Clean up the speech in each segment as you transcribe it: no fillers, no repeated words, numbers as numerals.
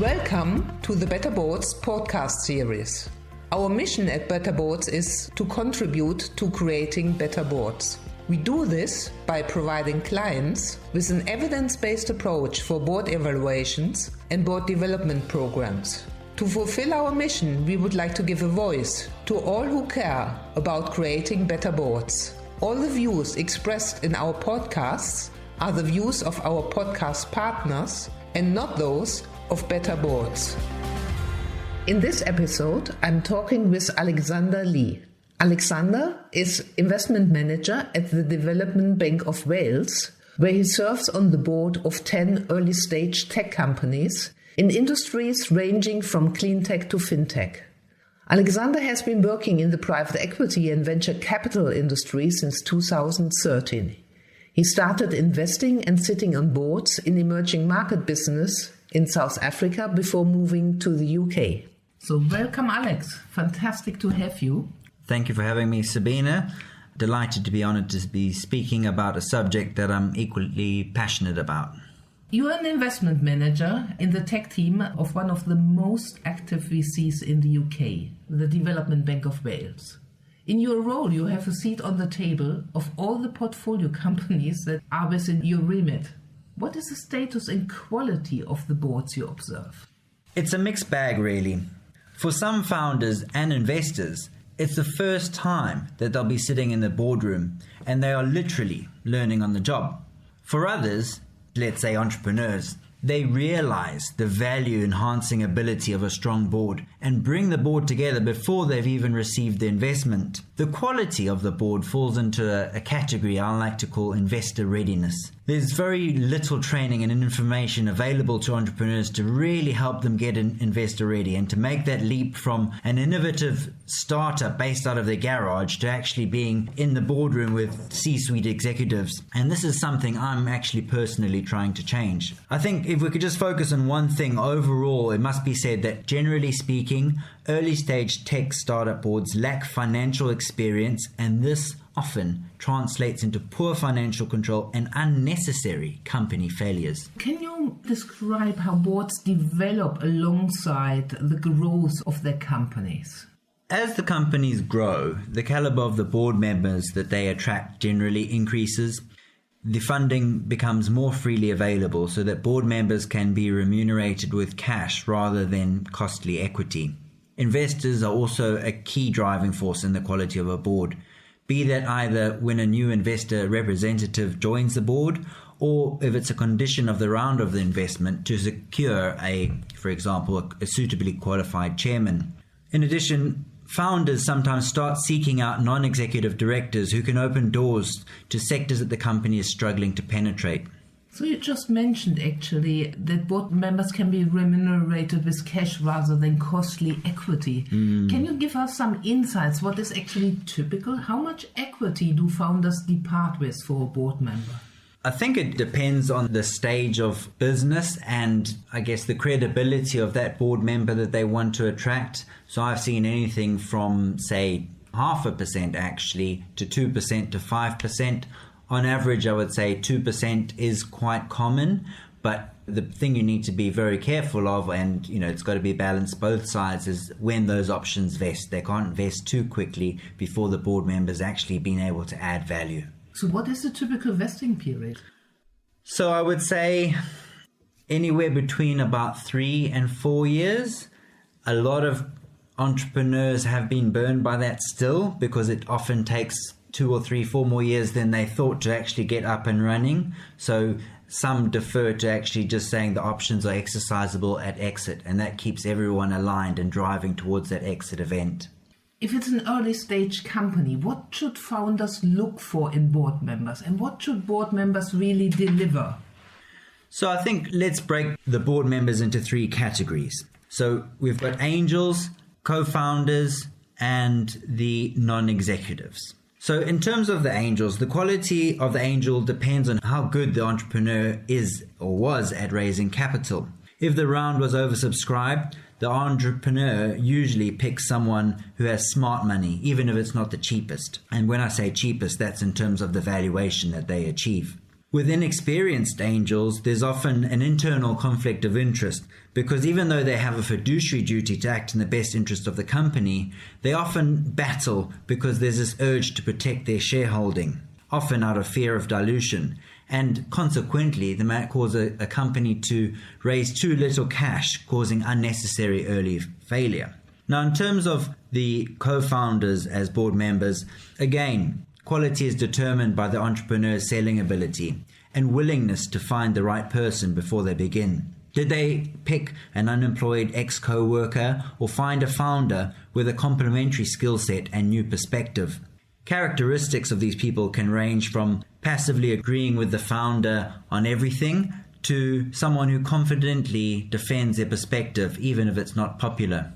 Welcome to the Better Boards podcast series. Our mission at Better Boards is to contribute to creating better boards. We do this by providing clients with an evidence-based approach for board evaluations and board development programs. To fulfill our mission, we would like to give a voice to all who care about creating better boards. All the views expressed in our podcasts are the views of our podcast partners and not those of Better Boards. In this episode, I'm talking with Alex Leigh. Alexander is investment manager at the Development Bank of Wales, where he serves on the board of 10 early-stage tech companies in industries ranging from clean tech to fintech. Alexander has been working in the private equity and venture capital industry since 2013. He started investing and sitting on boards in emerging market business in South Africa before moving to the UK. So welcome, Alex. Fantastic to have you. Thank you for having me, Sabina. Delighted to be honored to be speaking about a subject that I'm equally passionate about. You are an investment manager in the tech team of one of the most active VCs in the UK, the Development Bank of Wales. In your role, you have a seat on the table of all the portfolio companies that are within your remit. What is the status and quality of the boards you observe? It's a mixed bag, really. For some founders and investors, it's the first time that they'll be sitting in the boardroom and they are literally learning on the job. For others, let's say entrepreneurs, they realize the value-enhancing ability of a strong board and bring the board together before they've even received the investment. The quality of the board falls into a category I like to call investor readiness. There's very little training and information available to entrepreneurs to really help them get investor ready and to make that leap from an innovative startup based out of their garage to actually being in the boardroom with C-suite executives. And this is something I'm actually personally trying to change. I think if we could just focus on one thing overall, it must be said that generally speaking, early stage tech startup boards lack financial experience, and this often translates into poor financial control and unnecessary company failures. Can you describe how boards develop alongside the growth of their companies? As the companies grow, the caliber of the board members that they attract generally increases. The funding becomes more freely available so that board members can be remunerated with cash rather than costly equity. Investors are also a key driving force in the quality of a board, be that either when a new investor representative joins the board or if it's a condition of the round of the investment to secure for example, a suitably qualified chairman. In addition, founders sometimes start seeking out non-executive directors who can open doors to sectors that the company is struggling to penetrate. So you just mentioned actually that board members can be remunerated with cash rather than costly equity. Can you give us some insights? What is actually typical? How much equity do founders depart with for a board member? I think it depends on the stage of business and I guess the credibility of that board member that they want to attract. So I've seen anything from, say, 0.5% actually to 2% to 5%. On average, I would say 2% is quite common, but the thing you need to be very careful of, and it's got to be balanced both sides, is when those options vest. They can't vest too quickly before the board members actually been able to add value. So what is the typical vesting period? So I would say anywhere between about 3 and 4 years. A lot of entrepreneurs have been burned by that still because it often takes 2 or 3, 4 more years than they thought to actually get up and running. So some defer to actually just saying the options are exercisable at exit, and that keeps everyone aligned and driving towards that exit event. If it's an early stage company, what should founders look for in board members, and what should board members really deliver? So I think let's break the board members into 3 categories. So we've got angels, co-founders, and the non-executives. So in terms of the angels, the quality of the angel depends on how good the entrepreneur is or was at raising capital. If the round was oversubscribed, the entrepreneur usually picks someone who has smart money, even if it's not the cheapest. And when I say cheapest, that's in terms of the valuation that they achieve. With inexperienced angels, there's often an internal conflict of interest because even though they have a fiduciary duty to act in the best interest of the company, they often battle because there's this urge to protect their shareholding, often out of fear of dilution, and consequently they might cause a company to raise too little cash, causing unnecessary early failure. Now, in terms of the co-founders as board members, again, quality is determined by the entrepreneur's selling ability and willingness to find the right person before they begin. Did they pick an unemployed ex-co-worker or find a founder with a complementary skill set and new perspective? Characteristics of these people can range from passively agreeing with the founder on everything to someone who confidently defends their perspective even if it's not popular.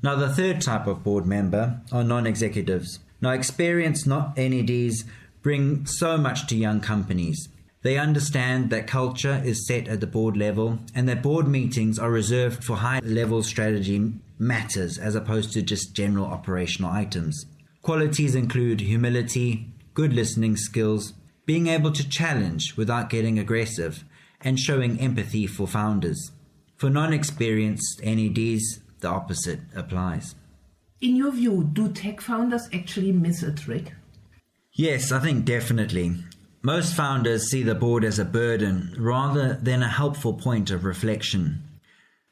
Now, the third type of board member are non-executives. Now, experienced NEDs bring so much to young companies. They understand that culture is set at the board level and that board meetings are reserved for high-level strategy matters as opposed to just general operational items. Qualities include humility, good listening skills, being able to challenge without getting aggressive, and showing empathy for founders. For non-experienced NEDs, the opposite applies. In your view, do tech founders actually miss a trick? Yes, I think definitely. Most founders see the board as a burden rather than a helpful point of reflection.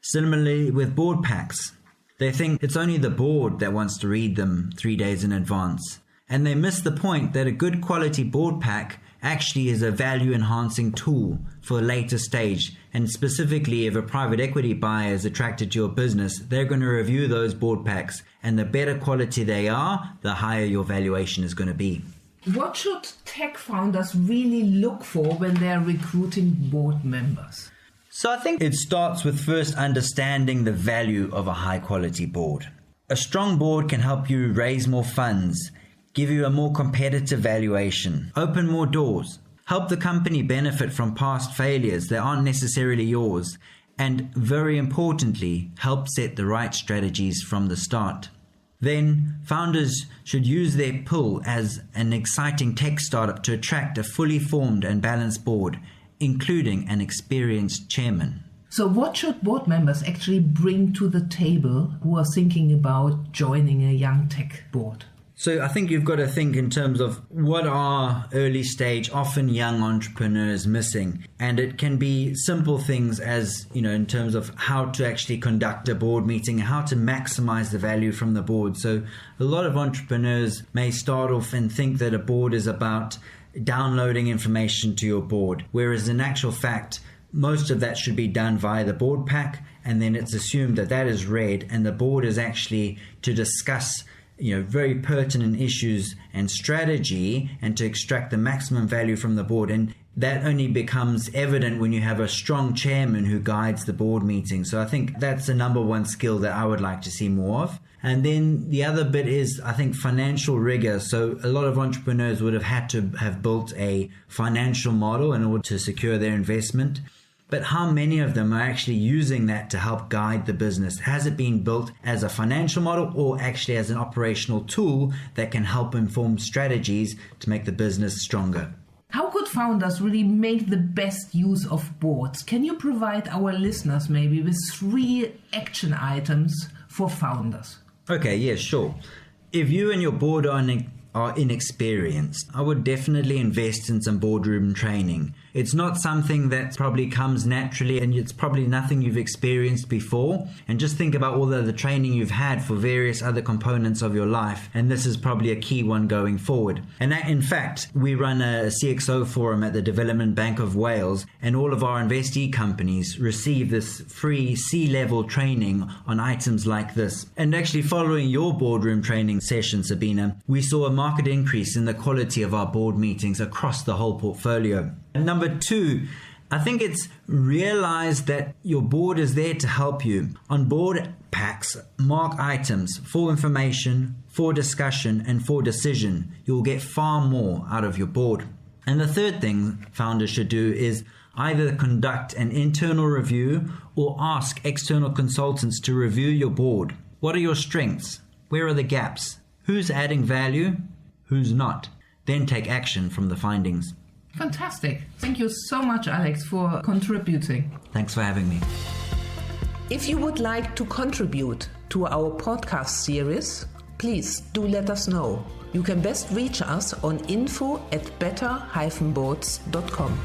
Similarly with board packs, they think it's only the board that wants to read them 3 days in advance. And they miss the point that a good quality board pack actually is a value-enhancing tool for a later stage. And specifically, if a private equity buyer is attracted to your business, they're going to review those board packs. And the better quality they are, the higher your valuation is going to be. What should tech founders really look for when they're recruiting board members? So I think it starts with first understanding the value of a high-quality board. A strong board can help you raise more funds, give you a more competitive valuation, open more doors, help the company benefit from past failures that aren't necessarily yours, and very importantly, help set the right strategies from the start. Then, founders should use their pull as an exciting tech startup to attract a fully formed and balanced board, including an experienced chairman. So what should board members actually bring to the table who are thinking about joining a young tech board? So I think you've got to think in terms of what are early stage, often young entrepreneurs missing. And it can be simple things as, in terms of how to actually conduct a board meeting, how to maximize the value from the board. So a lot of entrepreneurs may start off and think that a board is about downloading information to your board, whereas in actual fact, most of that should be done via the board pack, and then it's assumed that that is read, and the board is actually to discuss very pertinent issues and strategy and to extract the maximum value from the board. And that only becomes evident when you have a strong chairman who guides the board meeting. So I think that's the number one skill that I would like to see more of. And then the other bit is, I think, financial rigor. So a lot of entrepreneurs would have had to have built a financial model in order to secure their investment. But how many of them are actually using that to help guide the business? Has it been built as a financial model or actually as an operational tool that can help inform strategies to make the business stronger? How could founders really make the best use of boards? Can you provide our listeners maybe with 3 action items for founders? Okay, yeah, sure. If you and your board are inexperienced, I would definitely invest in some boardroom training. It's not something that probably comes naturally, and it's probably nothing you've experienced before. And just think about all of the training you've had for various other components of your life, and this is probably a key one going forward. And that, in fact, we run a CXO forum at the Development Bank of Wales, and all of our investee companies receive this free C-level training on items like this. And actually, following your boardroom training session, Sabina, we saw a market increase in the quality of our board meetings across the whole portfolio. And number 2, I think it's realize that your board is there to help you. On board packs, mark items for information, for discussion, and for decision. You'll get far more out of your board. And the third thing founders should do is either conduct an internal review or ask external consultants to review your board. What are your strengths? Where are the gaps? Who's adding value? Who's not? Then take action from the findings. Fantastic. Thank you so much, Alex, for contributing. Thanks for having me. If you would like to contribute to our podcast series, please do let us know. You can best reach us on info@better-boards.com.